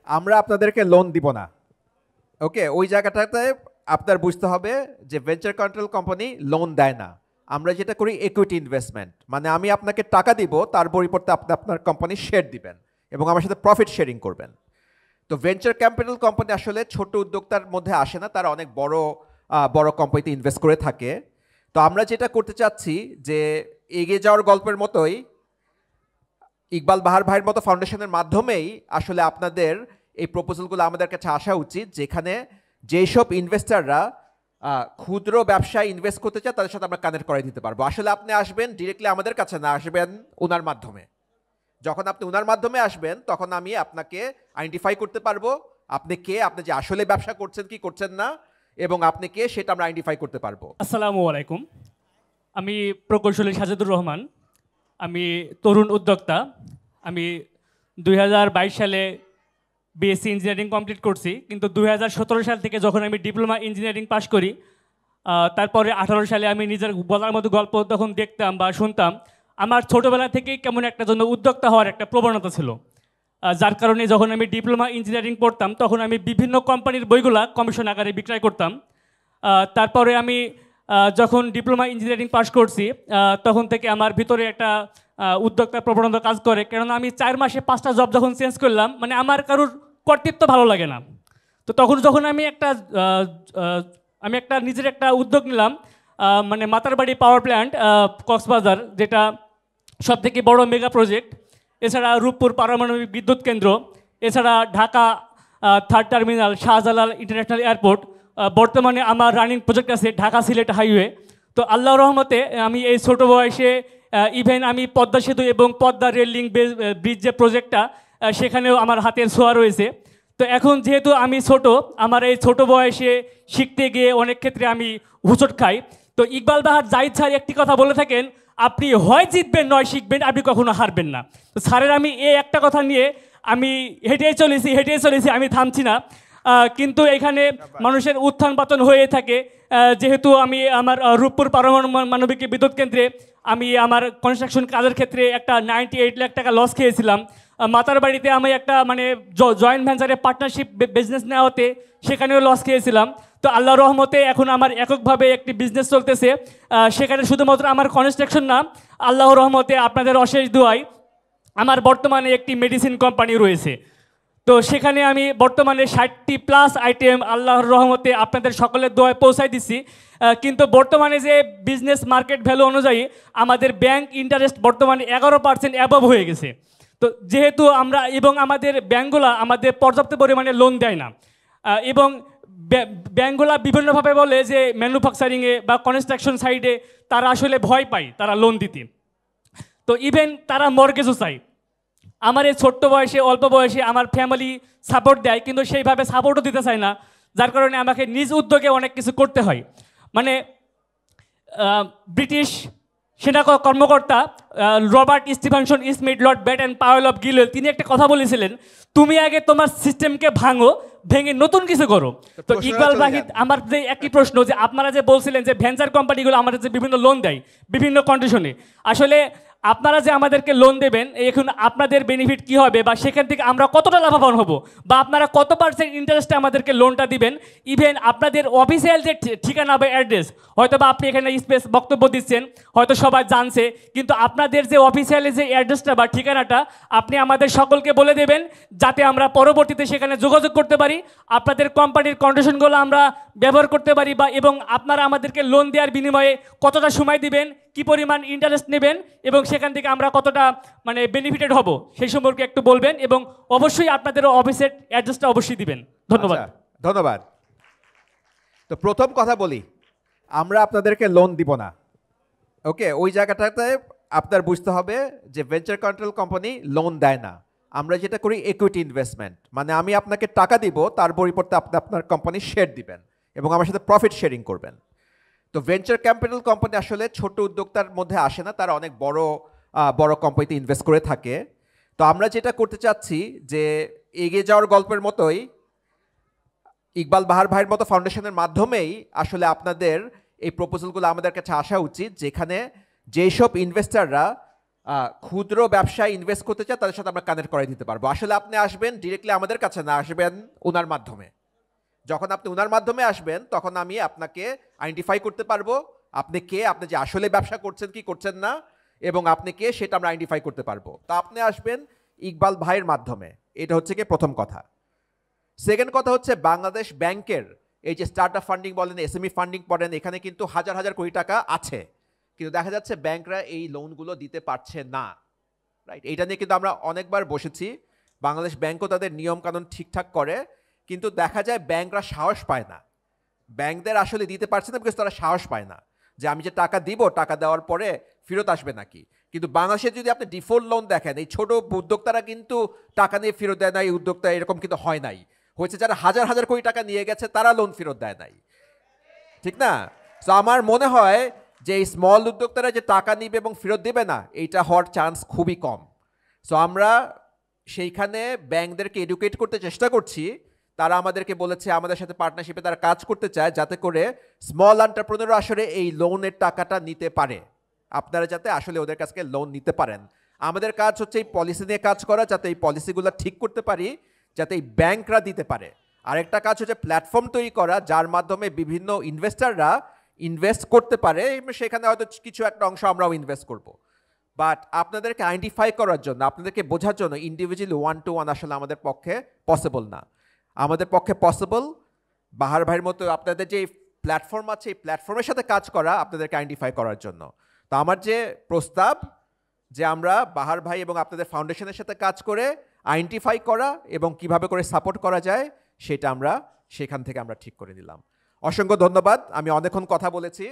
আমরা আপনাদেরকে লোন দিব না। ওকে, ওই জায়গাটাতে আপনার বুঝতে হবে যে ভেঞ্চার কন্ট্রোল কোম্পানি লোন দেয় না। আমরা যেটা করি ইকুইটি ইনভেস্টমেন্ট, মানে আমি আপনাকে টাকা দিব, তার পরিবর্তে আপনি আপনার কোম্পানি শেয়ার দিবেন এবং আমার সাথে প্রফিট শেয়ারিং করবেন। তো ভেঞ্চার ক্যাপিটাল কোম্পানি আসলে ছোট উদ্যোক্তার মধ্যে আসে না, তারা অনেক বড় বড় কোম্পানিতে ইনভেস্ট করে থাকে। তো আমরা যেটা করতে চাচ্ছি যে এগিয়ে যাওয়ার গল্পের মতোই ইকবাল বাহার ভাইয়ের মতো ফাউন্ডেশনের মাধ্যমেই আসলে আপনাদের এই প্রপোজালগুলো আমাদের কাছে আসা উচিত, যেখানে যেসব ইনভেস্টাররা ক্ষুদ্র ব্যবসায় ইনভেস্ট করতে চায় তাদের সাথে আমরা কানেক্ট করে দিতে পারবো। আসলে আপনি আসবেন ডিরেক্টলি আমাদের কাছে না, আসবেন ওনার মাধ্যমে। যখন আপনি ওনার মাধ্যমে আসবেন তখন আমি আপনাকে আইডেন্টিফাই করতে পারবো আপনি কে, আপনি যে আসলে ব্যবসা করছেন কি করছেন না, এবং আপনি কে সেটা আমরা আইডেন্টিফাই করতে পারবো। আসসালামু আলাইকুম, আমি প্রকৌশলী সাজেদুর রহমান। আমি তরুণ উদ্যোক্তা। আমি 2022 সালে বিএসসি ইঞ্জিনিয়ারিং কমপ্লিট করছি, কিন্তু 2017 সাল থেকে যখন আমি ডিপ্লোমা ইঞ্জিনিয়ারিং পাশ করি, তারপরে 18 সালে আমি নিজের বলার মতো গল্প তখন দেখতাম বা শুনতাম। আমার ছোটোবেলা থেকেই কেমন একটা জন্য উদ্যোক্তা হওয়ার একটা প্রবণতা ছিল, যার কারণে যখন আমি ডিপ্লোমা ইঞ্জিনিয়ারিং পড়তাম তখন আমি বিভিন্ন কোম্পানির বইগুলা কমিশন আকারে বিক্রয় করতাম। তারপরে আমি যখন ডিপ্লোমা ইঞ্জিনিয়ারিং পাশ করছি তখন থেকে আমার ভিতরে একটা উদ্যোক্তা প্রবণতা কাজ করে, কেননা আমি 4 মাসে 5টা জব যখন চেঞ্জ করলাম, মানে আমার কারোর কর্তৃত্ব ভালো লাগে না। তো তখন যখন আমি একটা নিজের একটা উদ্যোগ নিলাম, মানে মাতারবাড়ি পাওয়ার প্ল্যান্ট কক্সবাজার, যেটা সবথেকে বড় মেগা প্রজেক্ট। এছাড়া রূপপুর পারমাণবিক বিদ্যুৎ কেন্দ্র, এছাড়া Dhaka 3rd terminal, Shahjalal international airport. বর্তমানে আমার রানিং প্রজেক্ট আছে ঢাকা সিলেট হাইওয়ে। তো আল্লাহর রহমতে আমি এই ছোটো বয়সে ইভেন আমি পদ্মা সেতু এবং পদ্মা রেল লিঙ্ক ব্রিজ যে প্রজেক্টটা, সেখানেও আমার হাতের ছোঁয়া রয়েছে। তো এখন যেহেতু আমি ছোট, আমার এই ছোট বয়সে শিখতে গিয়ে অনেক ক্ষেত্রে আমি হুঁচট খাই। তো ইকবাল বাহার জাহিদ স্যার একটি কথা বলে থাকেন, আপনি হয় জিতবেন নয় শিখবেন, আপনি কখনো হারবেন না। তো স্যারের আমি এই একটা কথা নিয়ে আমি হেঁটেই চলেছি, আমি থামছি না। কিন্তু এখানে মানুষের উত্থান পতন হয়ে থাকে। যেহেতু আমি আমার রূপপুর পারমাণবিক বিদ্যুৎ কেন্দ্রে আমি আমার কনস্ট্রাকশন কাজের ক্ষেত্রে একটা 98 লাখ টাকা লস খেয়েছিলাম। মাতার বাড়িতে আমি একটা মানে জয়েন্ট ভেঞ্চারে পার্টনারশিপ বিজনেস নেওয়াতে সেখানেও লস খেয়েছিলাম। তো আল্লাহর রহমতে এখন আমার এককভাবে একটি বিজনেস চলতেছে, সেখানে শুধুমাত্র আমার কনস্ট্রাকশন না, আল্লাহর রহমতে আপনাদের অশেষ দোয়ায় আমার বর্তমানে একটি মেডিসিন কোম্পানি রয়েছে। তো সেখানে আমি বর্তমানে 60+ আইটেম আল্লাহর রহমতে আপনাদের সকলের দোয়ায় পৌঁছাই দিচ্ছি। কিন্তু বর্তমানে যে বিজনেস মার্কেট ভ্যালু অনুযায়ী আমাদের ব্যাংক ইন্টারেস্ট বর্তমানে 11% অ্যাবভ হয়ে গেছে। তো যেহেতু আমরা এবং আমাদের ব্যাংকগুলো আমাদের পর্যাপ্ত পরিমাণে লোন দেয় না, এবং ব্যাংকগুলো বিভিন্নভাবে বলে যে ম্যানুফ্যাকচারিংয়ে বা কনস্ট্রাকশন সাইডে তারা আসলে ভয় পায় তারা লোন দিতে। তো ইভেন তারা মর্গেজও চায়। আমার এই ছোট্ট বয়সে অল্প বয়সে আমার ফ্যামিলি সাপোর্ট দেয়, কিন্তু সেইভাবে সাপোর্টও দিতে চায় না, যার কারণে আমাকে নিজ উদ্যোগে অনেক কিছু করতে হয়। মানে ব্রিটিশ সেনা কর্মকর্তা Robert Stephenson Smyth, Lord Baden Powell of Gilwell, তিনি একটা কথা বলেছিলেন, তুমি আগে তোমার সিস্টেমকে ভেঙে নতুন কিছু করো। তো ইকবাল বাহিদ আমার যে একই প্রশ্ন, যে আপনারা যে বলছিলেন যে ভেঞ্চার কোম্পানিগুলো আমাদের যে বিভিন্ন লোন দেয় বিভিন্ন কন্ডিশনে, আসলে আপনারা যে আমাদেরকে লোন দেবেন এখন আপনাদের বেনিফিট কি হবে, বা সেখান থেকে আমরা কতটা লাভবান হব, বা আপনারা কত % ইন্টারেস্টে আমাদেরকে লোনটা দিবেন। ইভেন আপনাদের অফিসিয়াল যে ঠিকানা বা অ্যাড্রেস, হয়তো বা আপনি এখানে স্পেস বক্তব্য দিচ্ছেন, হয়তো সবাই জানছে, কিন্তু আপনাদের যে অফিসিয়ালি যে অ্যাড্রেসটা বা ঠিকানাটা আপনি আমাদের সকলকে বলে দেবেন, যাতে আমরা পরবর্তীতে সেখানে যোগাযোগ করতে পারি, আপনাদের কোম্পানির কন্ডিশনগুলো আমরা ব্যবহার করতে পারি, বা এবং আপনারা আমাদেরকে লোন দেওয়ার বিনিময়ে কতটা সময় দিবেন, কি পরিমাণ ইন্টারেস্ট নেবেন, এবং সেখান থেকে আমরা কতটা মানে বেনিফিটেড হব সেই সম্পর্কে একটু বলবেন, এবং অবশ্যই আপনাদের অফিসের অ্যাড্রেসটা অবশ্যই দিবেন। ধন্যবাদ। ধন্যবাদ। তো প্রথম কথা বলি, আমরা আপনাদেরকে লোন দিব না। ওকে, ওই জায়গাটাতে আপনার বুঝতে হবে যে ভেঞ্চার কন্ট্রোল কোম্পানি লোন দেয় না। আমরা যেটা করি ইকুইটি ইনভেস্টমেন্ট, মানে আমি আপনাকে টাকা দিব, তার পরিবর্তে আপনি আপনার কোম্পানি শেয়ার দিবেন এবং আমার সাথে প্রফিট শেয়ারিং করবেন। তো ভেঞ্চার ক্যাপিটাল কোম্পানি আসলে ছোট উদ্যোক্তার মধ্যে আসে না, তারা অনেক বড় বড় কোম্পানিতে ইনভেস্ট করে থাকে। তো আমরা যেটা করতে চাচ্ছি যে এগিয়ে যাওয়ার গল্পের মতোই ইকবাল বাহার ভাইয়ের মতো ফাউন্ডেশনের মাধ্যমেই আসলে আপনাদের এই প্রপোজালগুলো আমাদের কাছে আসা উচিত, যেখানে যেসব ইনভেস্টাররা ক্ষুদ্র ব্যবসায় ইনভেস্ট করতে চায় তাদের সাথে আমরা কানেক্ট করে দিতে পারবো। আসলে আপনি আসবেন ডিরেক্টলি আমাদের কাছে না, আসবেন ওনার মাধ্যমে। যখন আপনি ওনার মাধ্যমে আসবেন তখন আমি আপনাকে আইডেন্টিফাই করতে পারবো আপনি কে, আপনি যে আসলে ব্যবসা করছেন কি করছেন না, এবং আপনি কে সেটা আমরা আইডেন্টিফাই করতে পারবো। তা আপনি আসবেন ইকবাল ভাইয়ের মাধ্যমে, এটা হচ্ছে কি প্রথম কথা। সেকেন্ড কথা হচ্ছে বাংলাদেশ ব্যাংকের এই যে স্টার্ট আপ ফান্ডিং বলেন, এসএমই ফান্ডিং বলেন, এখানে কিন্তু হাজার হাজার কোটি টাকা আছে, কিন্তু দেখা যাচ্ছে ব্যাংকরা এই লোনগুলো দিতে পারছে না, রাইট? এইটা নিয়ে কিন্তু আমরা অনেকবার বসেছি। বাংলাদেশ ব্যাংকও তাদের নিয়মকানুন ঠিকঠাক করে, কিন্তু দেখা যায় ব্যাংকরা সাহস পায় না, ব্যাংকদের আসলে দিতে পারছে না বিকজ তারা সাহস পায় না যে আমি যে টাকা দিব, টাকা দেওয়ার পরে ফেরত আসবে নাকি। কিন্তু বাংলাদেশে যদি আপনি ডিফল্ট লোন দেখেন, এই ছোট উদ্যোক্তারা কিন্তু টাকা নিয়ে ফেরত দেয় না, এই উদ্যোক্তা এরকম কিন্তু হয় নাই, হয়েছে যারা হাজার হাজার কোটি টাকা নিয়ে গেছে তারা লোন ফেরত দেয় নাই, ঠিক না? সো আমার মনে হয় যে এই স্মল উদ্যোক্তারা যে টাকা নিবে এবং ফেরত দেবে না, এইটা হওয়ার চান্স খুবই কম। সো আমরা সেইখানে ব্যাংকদেরকে এডুকেট করতে চেষ্টা করছি, তারা আমাদেরকে বলেছে আমাদের সাথে পার্টনারশিপে তারা কাজ করতে চায় যাতে করে স্মল এন্টারপ্রেনাররা আসলে এই লোনের টাকাটা নিতে পারে, আপনারা যাতে আসলে ওদের কাছে লোন নিতে পারেন। আমাদের কাজ হচ্ছে এই পলিসি নিয়ে কাজ করা, যাতে এই পলিসিগুলো ঠিক করতে পারি, যাতে এই ব্যাংকরা দিতে পারে। আরেকটা কাজ হচ্ছে প্ল্যাটফর্ম তৈরি করা, যার মাধ্যমে বিভিন্ন ইনভেস্টাররা ইনভেস্ট করতে পারে, সেখানে হয়তো কিছু একটা অংশ আমরাও ইনভেস্ট করব। বাট আপনাদেরকে আইডেন্টিফাই করার জন্য, আপনাদেরকে বোঝার জন্য ইন্ডিভিজুয়ালি 1-to-1 আসলে আমাদের পক্ষে পসিবল না। আমাদের পক্ষে পসিবল বাহার ভাইয়ের মতো আপনাদের যে প্ল্যাটফর্ম আছে, এই প্ল্যাটফর্মের সাথে কাজ করা, আপনাদেরকে আইডেন্টিফাই করার জন্য। তো আমার যে প্রস্তাব যে আমরা বাহার ভাই এবং আপনাদের ফাউন্ডেশনের সাথে কাজ করে আইডেন্টিফাই করা এবং কিভাবে করে সাপোর্ট করা যায়, সেটা আমরা সেখান থেকে আমরা ঠিক করে দিলাম। অসংখ্য ধন্যবাদ, আমি অনেকক্ষণ কথা বলেছি।